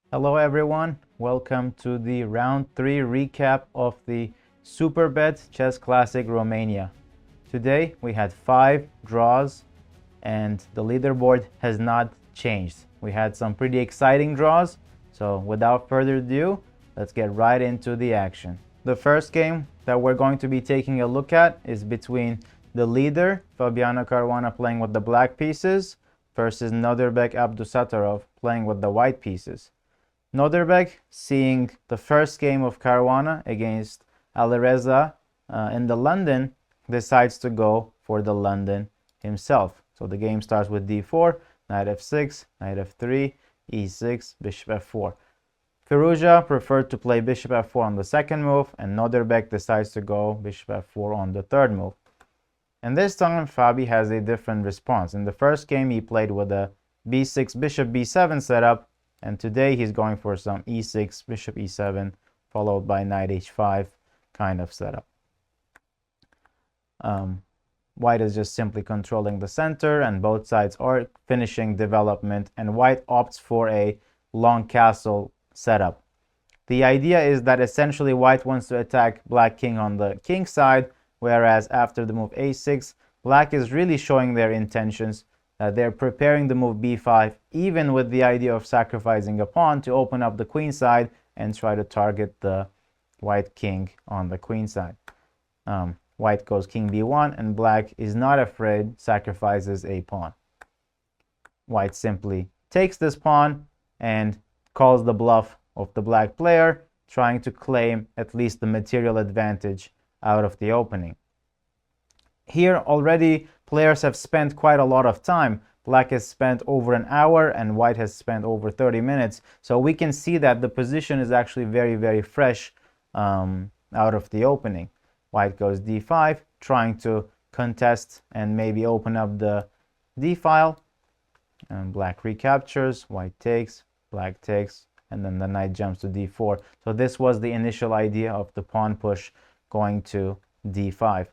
Hello everyone, welcome to the round 3 recap of the Superbet Chess Classic Romania. Today we had 5 draws and the leaderboard has not changed. We had some pretty exciting draws, so without further ado, let's get right into the action. The first game that we're going to be taking a look at is between the leader, Fabiano Caruana, playing with the black pieces versus Nodirbek Abdusattorov playing with the white pieces. Nodirbek, seeing the first game of Caruana against Alireza in the London, decides to go for the London himself. So the game starts with d4, knight f6, knight f3, e6, bishop f4. Firouzja preferred to play bishop f4 on the second move, and Nodirbek decides to go bishop f4 on the third move. And this time, Fabi has a different response. In the first game, he played with a b6, bishop b7 setup, and today he's going for some e6, bishop e7, followed by knight h5 kind of setup. White is just simply controlling the center, and both sides are finishing development, and white opts for a long castle setup. The idea is that essentially white wants to attack black king on the king side, whereas after the move a6, black is really showing their intentions. They're preparing the move b5, even with the idea of sacrificing a pawn to open up the queen side and try to target the white king on the queen side. White goes king b1, and black is not afraid, sacrifices a pawn. White simply takes this pawn and calls the bluff of the black player, trying to claim at least the material advantage out of the opening. Here already players have spent quite a lot of time. Black has spent over an hour and white has spent over 30 minutes. So we can see that the position is actually very fresh out of the opening. White goes d5, trying to contest and maybe open up the d file. And black recaptures, white takes, black takes, and then the knight jumps to d4. So this was the initial idea of the pawn push going to d5.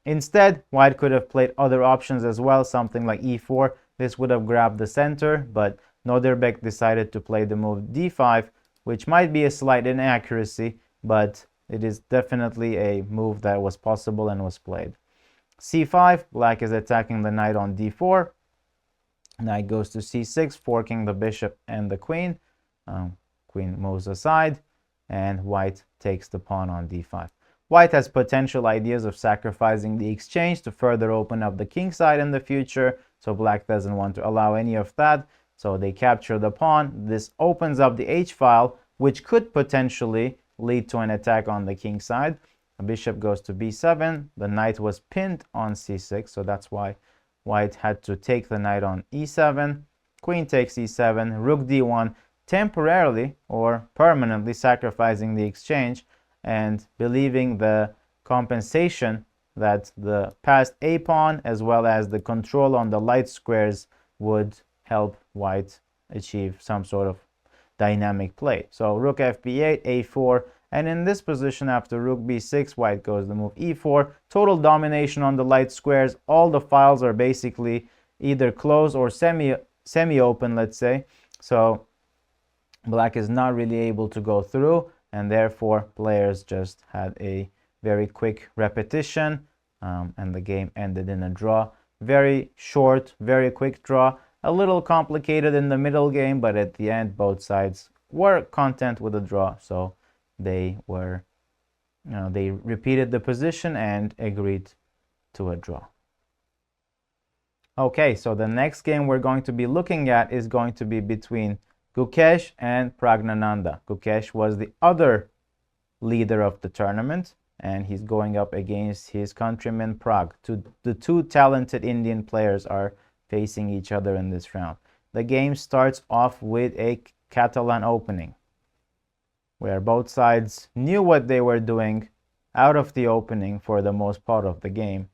Instead, white could have played other options as well, something like e4. This would have grabbed the center, but Nodirbek decided to play the move d5, which might be a slight inaccuracy, but it is definitely a move that was possible and was played. c5, black is attacking the knight on d4. Knight goes to c6, forking the bishop and the queen. Queen moves aside, and white takes the pawn on d5. White has potential ideas of sacrificing the exchange to further open up the king side in the future, so black doesn't want to allow any of that, so they capture the pawn. This opens up the h file, which could potentially lead to an attack on the king side. The bishop goes to b7, the knight was pinned on c6, so that's why white had to take the knight on e7. Queen takes e7, rook d1, temporarily or permanently sacrificing the exchange, and believing the compensation that the passed a pawn as well as the control on the light squares would help white achieve some sort of dynamic play. So rook fb8, a4, and in this position after rook b6, white goes the move e4. Total domination on the light squares. All the files are basically either closed or semi-open, let's say. So black is not really able to go through, and therefore players just had a very quick repetition, and the game ended in a draw. Very short, very quick draw. A little complicated in the middle game, but at the end both sides were content with a draw, so they were, they repeated the position and agreed to a draw. Okay, so the next game we're going to be looking at is going to be between Gukesh and Praggnanandhaa. Gukesh was the other leader of the tournament, and he's going up against his countryman Pragg. The two talented Indian players are facing each other in this round. The game starts off with a Catalan opening, where both sides knew what they were doing out of the opening for the most part of the game.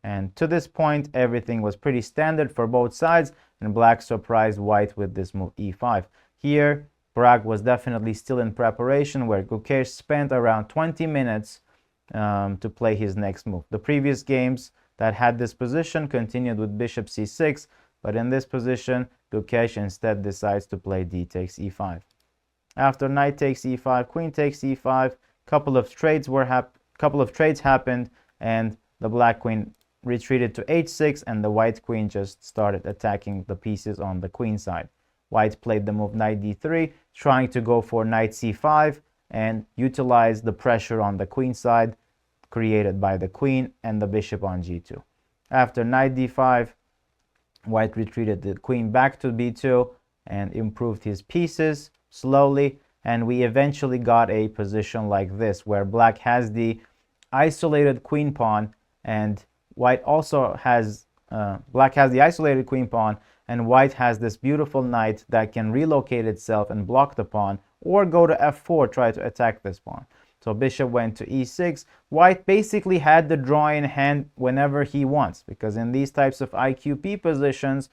And to this point, everything was pretty standard for both sides, and black surprised white with this move e5. Here, Pragg was definitely still in preparation, where Gukesh spent around 20 minutes to play his next move. The previous games that had this position continued with bishop c6, but in this position, Gukesh instead decides to play d takes e5. After knight takes e5, queen takes e5, couple of trades happened, and the black queen retreated to h6, and the white queen just started attacking the pieces on the queen side. White played the move knight d3, trying to go for knight c5 and utilize the pressure on the queen side created by the queen and the bishop on g2. After knight d5, white retreated the queen back to b2 and improved his pieces slowly, and we eventually got a position like this where black has the isolated queen pawn, and white also has black has the isolated queen pawn, and white has this beautiful knight that can relocate itself and block the pawn, or go to f4, try to attack this pawn. So bishop went to e6. White basically had the draw in hand whenever he wants, because in these types of IQP positions,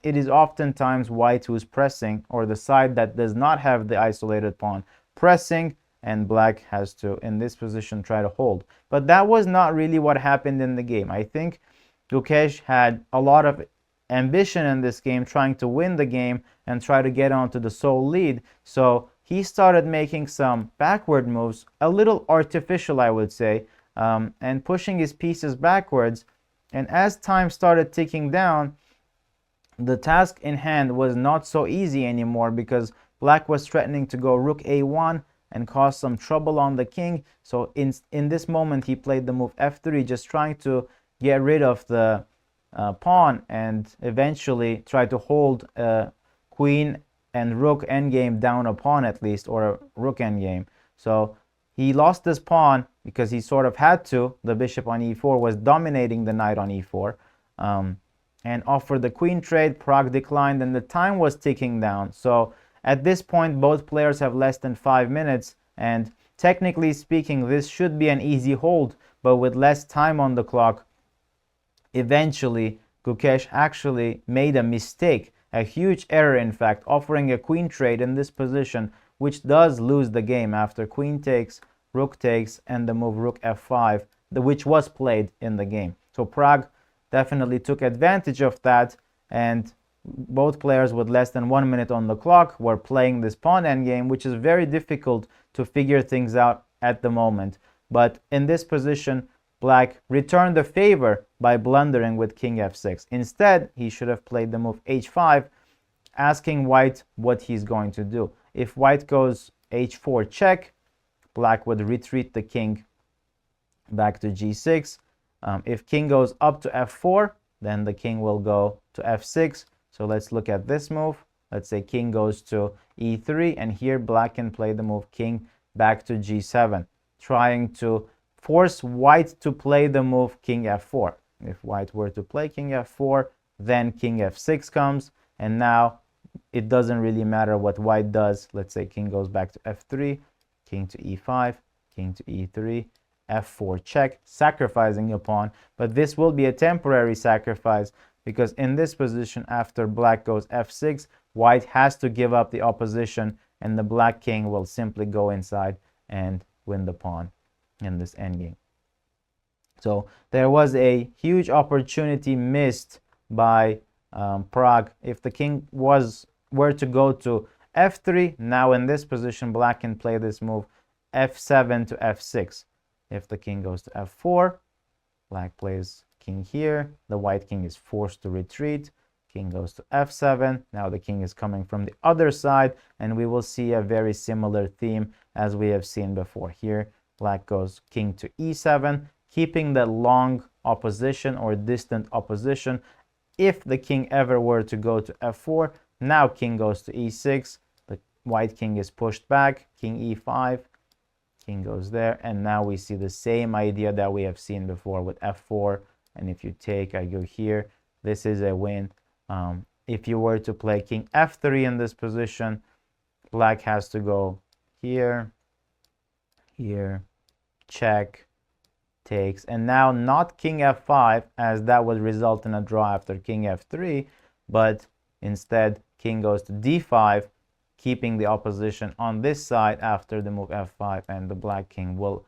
it is oftentimes white who's pressing, or the side that does not have the isolated pawn pressing, and black has to, in this position, try to hold. But that was not really what happened in the game. I think Gukesh had a lot of ambition in this game, trying to win the game and try to get onto the sole lead. So he started making some backward moves, a little artificial, I would say, and pushing his pieces backwards. And as time started ticking down, the task in hand was not so easy anymore, because black was threatening to go rook a1 and cause some trouble on the king. So in this moment, he played the move f3, just trying to get rid of the pawn and eventually try to hold queen and rook endgame down a pawn at least, or a rook endgame. So he lost this pawn because he sort of had to. The bishop on e4 was dominating the knight on e4, and offered the queen trade. Pragg declined, and the time was ticking down. So at this point, both players have less than 5 minutes, and technically speaking, this should be an easy hold, but with less time on the clock, eventually Gukesh actually made a mistake, a huge error in fact, offering a queen trade in this position, which does lose the game after queen takes, rook takes, and the move rook f5, which was played in the game. So Pragg definitely took advantage of that, and both players with less than 1 minute on the clock were playing this pawn endgame, which is very difficult to figure things out at the moment. But in this position, black returned the favor by blundering with king f6. Instead, he should have played the move h5, asking white what he's going to do. If white goes h4 check, black would retreat the king back to g6. If king goes up to f4, then the king will go to f6. So let's look at this move. Let's say king goes to e3, and here black can play the move king back to g7, trying to force white to play the move king f4. If white were to play king f4, then king f6 comes, and now it doesn't really matter what white does. Let's say king goes back to f3, king to e5, king to e3, f4 check, sacrificing a pawn. But this will be a temporary sacrifice, because in this position, after black goes f6, white has to give up the opposition, and the black king will simply go inside and win the pawn in this endgame. So there was a huge opportunity missed by Pragg. If the king were to go to f3, now in this position, black can play this move f7 to f6. If the king goes to f4, black plays king here. The white king is forced to retreat. King goes to f7. Now the king is coming from the other side, and we will see a very similar theme as we have seen before. Here, black goes king to e7, keeping the long opposition or distant opposition. If the king ever were to go to f4, now king goes to e6. The white king is pushed back. King e5. King goes there, and now we see the same idea that we have seen before with f4. And if you take, I go here. This is a win. If you were to play king f3 in this position, black has to go here, here, check, takes, and now not king f5, as that would result in a draw after king f3, but instead king goes to d5, keeping the opposition on this side after the move f5, and the black king will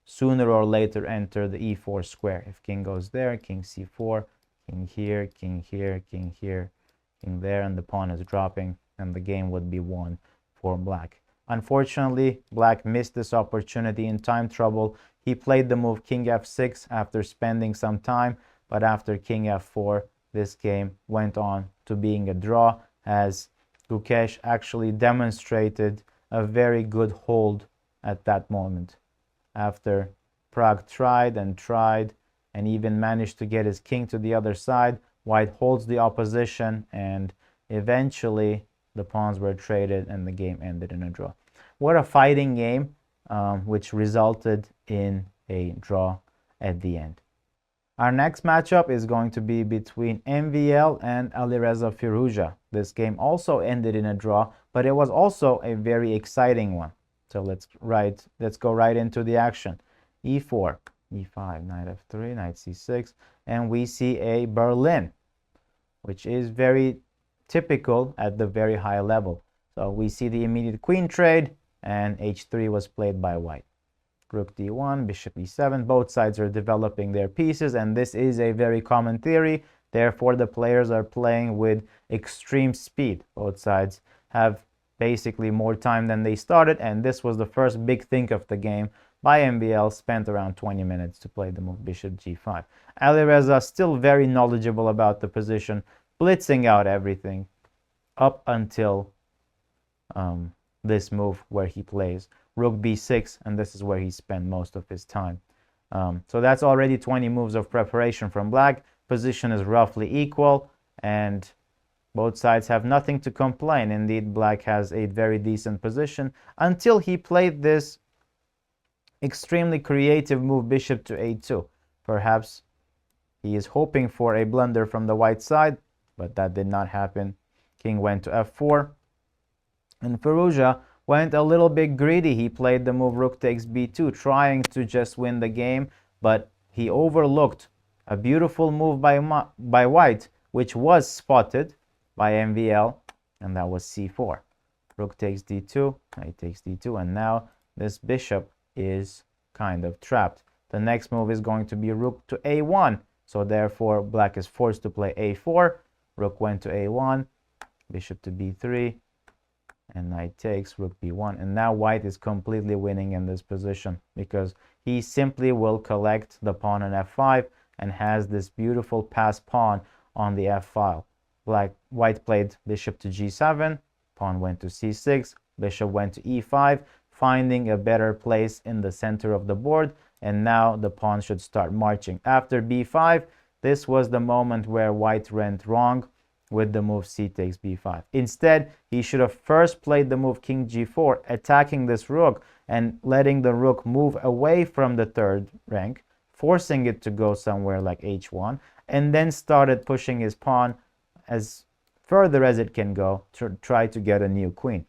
sooner or later enter the e4 square. If king goes there, king c4, king here, king here, king here, king there, and the pawn is dropping, and the game would be won for black. Unfortunately, black missed this opportunity in time trouble. He played the move king f6 after spending some time, but after king f4, this game went on to being a draw, as Gukesh actually demonstrated a very good hold at that moment. After Pragg tried and even managed to get his king to the other side, white holds the opposition, and eventually the pawns were traded and the game ended in a draw. What a fighting game, which resulted in a draw at the end. Our next matchup is going to be between MVL and Alireza Firouzja. This game also ended in a draw, but it was also a very exciting one. So let's go right into the action. e4, e5, knight f3, knight c6, and we see a Berlin, which is very typical at the very high level. So we see the immediate queen trade, and h3 was played by white. Rook d1, bishop e7, both sides are developing their pieces, and this is a very common theory. Therefore, the players are playing with extreme speed. Both sides have basically more time than they started, and this was the first big thing of the game by MVL, spent around 20 minutes to play the move bishop g5. Alireza still very knowledgeable about the position, blitzing out everything up until this move where he plays rook b6, and this is where he spent most of his time. So that's already 20 moves of preparation from black. Position is roughly equal, and both sides have nothing to complain. Indeed, black has a very decent position until he played this extremely creative move bishop to a2. Perhaps he is hoping for a blunder from the white side, but that did not happen. King went to f4, and Firouzja went a little bit greedy. He played the move rook takes b2, trying to just win the game, but he overlooked a beautiful move by white, which was spotted by MVL, and that was c4. Rook takes d2, knight takes d2, and now this bishop is kind of trapped. The next move is going to be rook to a1, so therefore black is forced to play a4. Rook went to a1, bishop to b3, and knight takes, rook b1, and now white is completely winning in this position because he simply will collect the pawn on f5 and has this beautiful passed pawn on the f file. White played bishop to g7, pawn went to c6, bishop went to e5, finding a better place in the center of the board, and now the pawn should start marching. After b5, this was the moment where white went wrong with the move c takes b5. Instead, he should have first played the move king g4, attacking this rook and letting the rook move away from the third rank, forcing it to go somewhere like h1, and then started pushing his pawn as further as it can go to try to get a new queen.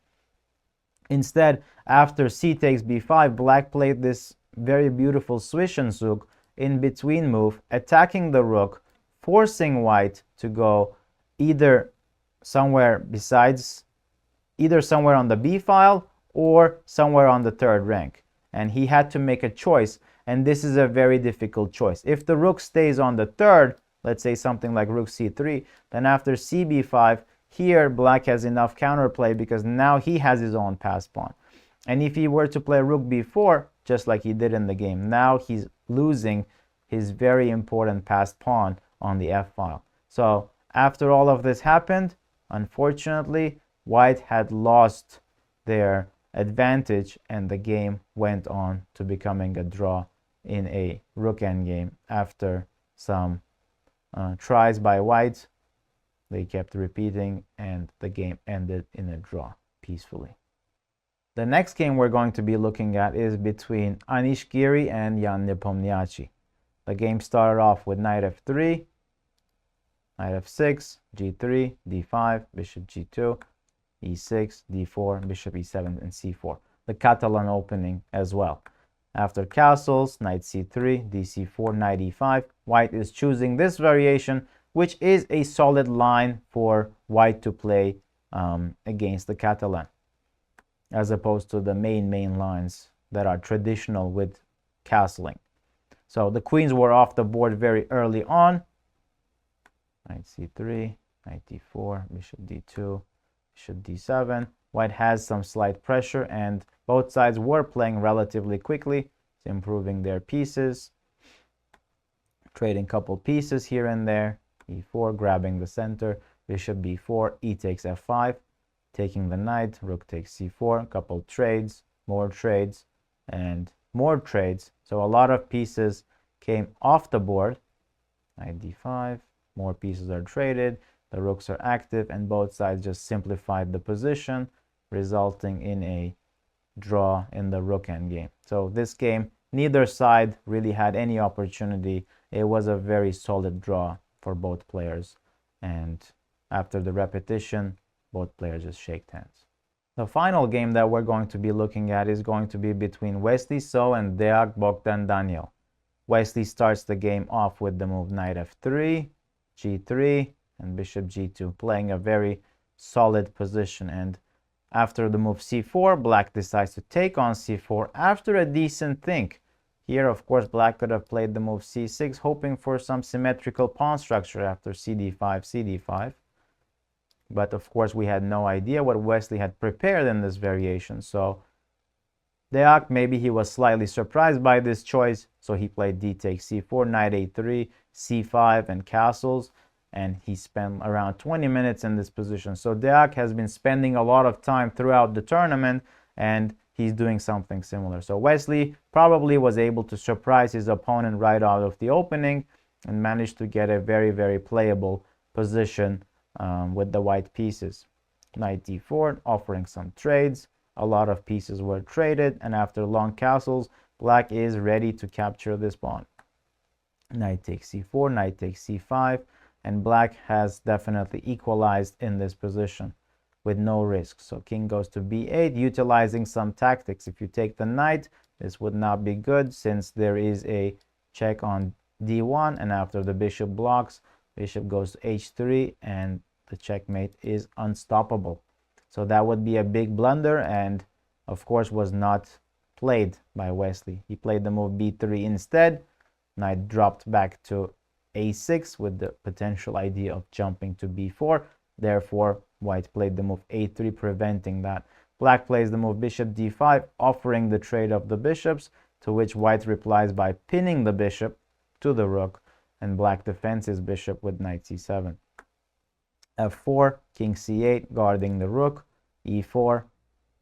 Instead, after c takes b5, black played this very beautiful Zwischenzug in between move, attacking the rook, forcing white to go either somewhere on the b file or somewhere on the third rank. And he had to make a choice, and this is a very difficult choice. If the rook stays on the third, let's say something like rook c3, then after cb5, here black has enough counterplay because now he has his own passed pawn. And if he were to play rook b4, just like he did in the game, now he's losing his very important passed pawn on the f file. So after all of this happened, unfortunately, white had lost their advantage, and the game went on to becoming a draw in a rook endgame. After some tries by white, they kept repeating, and the game ended in a draw peacefully. The next game we're going to be looking at is between Anish Giri and Jan Nepomniachtchi. The game started off with knight f3, knight f6, g3, d5, bishop g2, e6, d4, bishop e7, and c4. The Catalan opening as well. After castles, knight c3, dc4, knight e5, white is choosing this variation, which is a solid line for white to play against the Catalan, as opposed to the main lines that are traditional with castling. So the queens were off the board very early on. Knight c3, knight d4, bishop d2, bishop d7, White has some slight pressure, and both sides were playing relatively quickly, improving their pieces, trading couple pieces here and there. E4, grabbing the center, bishop b4, e takes f5, taking the knight, rook takes c4, couple trades, more trades, and more trades. So a lot of pieces came off the board. Knight d5, more pieces are traded, the rooks are active, and both sides just simplified the position, resulting in a draw in the rook endgame. So this game, neither side really had any opportunity. It was a very solid draw for both players, and after the repetition, both players just shake hands. The final game that we're going to be looking at is going to be between Wesley So and Deac Bogdan Daniel. Wesley starts the game off with the move knight f3, g3, and bishop g2, playing a very solid position. And after the move c4, black decides to take on c4 after a decent think. Here, of course, black could have played the move c6, hoping for some symmetrical pawn structure after cd5, cd5. But of course, we had no idea what Wesley had prepared in this variation. So Deac, maybe he was slightly surprised by this choice. So he played d takes c4, knight a3, c5, and castles. And he spent around 20 minutes in this position. So Deac has been spending a lot of time throughout the tournament, and he's doing something similar. So Wesley probably was able to surprise his opponent right out of the opening and managed to get a very, very playable position with the white pieces. Knight d4, offering some trades. A lot of pieces were traded, and after long castles, black is ready to capture this pawn. Knight takes c4, knight takes c5, and black has definitely equalized in this position with no risk. So king goes to b8, utilizing some tactics. If you take the knight, this would not be good since there is a check on d1, and after the bishop blocks, bishop goes to h3, and the checkmate is unstoppable. So that would be a big blunder, and of course was not played by Wesley. He played the move b3 instead. Knight dropped back to a6 with the potential idea of jumping to b4. Therefore, white played the move a3, preventing that. Black plays the move bishop d5, offering the trade of the bishops, to which white replies by pinning the bishop to the rook, and black defends his bishop with knight c7. f4, king c8, guarding the rook, e4,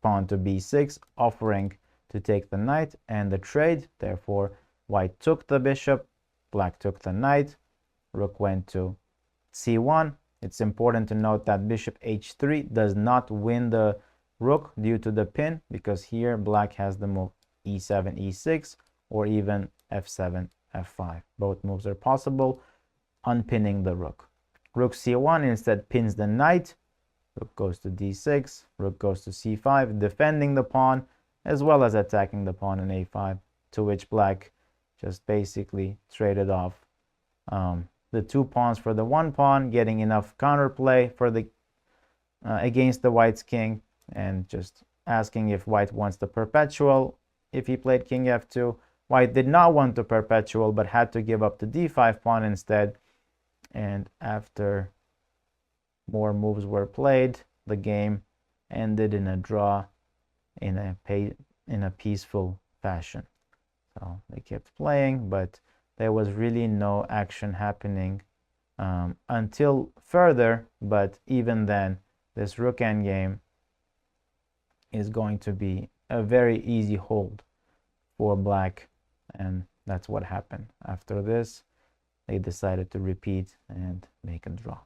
pawn to b6, offering to take the knight and the trade. Therefore, white took the bishop, black took the knight, rook went to c1. It's important to note that bishop h3 does not win the rook due to the pin, because here black has the move e7, e6, or even f7, f5. Both moves are possible, unpinning the rook. Rook c1 instead pins the knight. Rook goes to d6, rook goes to c5, defending the pawn as well as attacking the pawn in a5, to which black just basically traded off the two pawns for the one pawn, getting enough counterplay for the against the white's king, and just asking if white wants the perpetual. If he played king f2, white did not want the perpetual but had to give up the d5 pawn instead. And after more moves were played, the game ended in a draw in a peaceful fashion. So they kept playing, but there was really no action happening until further. But even then, this rook endgame is going to be a very easy hold for black, and that's what happened. After this, they decided to repeat and make a draw.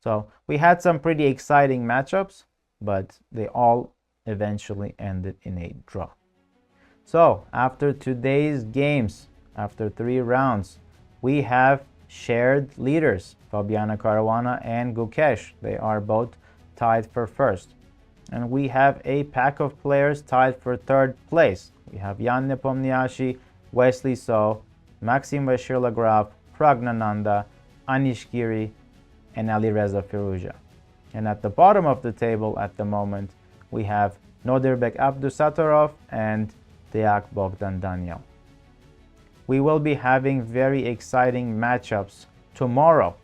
So we had some pretty exciting matchups, but they all eventually ended in a draw. So after today's games, after 3 rounds, we have shared leaders, Fabiano Caruana and Gukesh. They are both tied for first. And we have a pack of players tied for third place. We have Jan Nepomniachtchi, Wesley So, Maxime Vachier-Lagrave, Praggnanandhaa, Anish Giri, and Alireza Firouzja. And at the bottom of the table at the moment, we have Nodirbek Abdusattorov and Deac Bogdan Daniel. We will be having very exciting matchups tomorrow.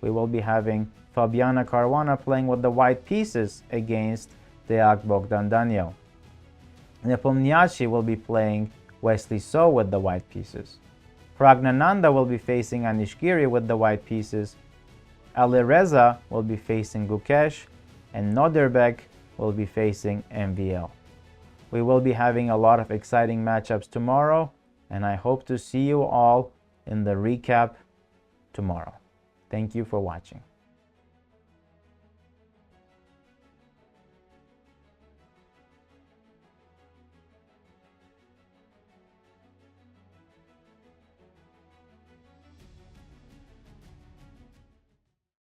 We will be having Fabiano Caruana playing with the white pieces against Deac, Bogdan, Daniel. Nepomniachtchi will be playing Wesley So with the white pieces. Praggnanandhaa will be facing Anish Giri with the white pieces. Alireza will be facing Gukesh, and Nodirbek will be facing MVL. We will be having a lot of exciting matchups tomorrow, and I hope to see you all in the recap tomorrow. Thank you for watching.